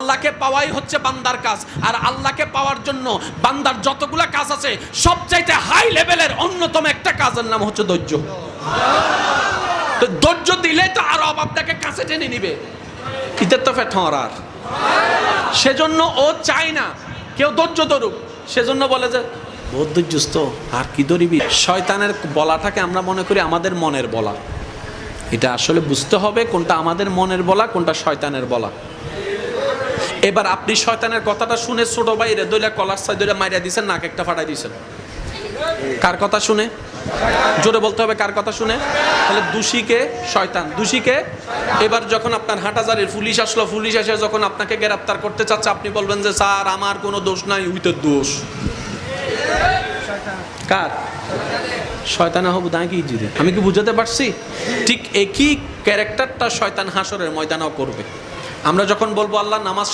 আল্লাহকে পাওয়াই হচ্ছে বান্দার কাজ। আর আল্লাহকে পাওয়ার জন্য বান্দার যতগুলা কাজ আছে সবচাইতে হাই লেভেলের অন্যতম একটা কাজের নাম হচ্ছে ধৈর্য। তো ধৈর্য দিলে তো আরো আপনাকে কাছে টেনে নিবে। ইতের তো ফেটরার, সেজন্য ও চায় না কেউ ধৈর্য ধরুক। সেজন্য বলে যে বহুত ধৈর্যস্ত, আর কি ধরিবি। শয়তানের বলাটাকে আমরা মনে করি আমাদের মনের বলা। এটা আসলে বুঝতে হবে কোনটা আমাদের মনের বলা, কোনটা শয়তানের বলা। এবার আপনি শয়তানের কথাটা শুনে ছোট ভাইরে দইলা কলার সাইড দইলা মাইরা দিয়েছেন, নাক একটা ফাটাই দিয়েছেন। কার কথা শুনে? জোরে বলতে হবে, কার কথা শুনে? তাহলে দোষীকে শয়তান, দোষীকে। এবার যখন আপনার হাটহাজারির পুলিশ আসলো, পুলিশ এসে যখন আপনাকে গ্রেফতার করতে চাচ্ছে, আপনি বলবেন যে স্যার আমার কোনো দোষ নাই, উইতের দোষ। কার? শয়তানা হবু দাঁড়িয়ে কি জিরে। আমি কি বুঝাতে পারছি? ঠিক একই ক্যারেক্টারটা শয়তান হাসরের ময়দানেও করবে। আমরা যখন বলবো আল্লাহ নামাজ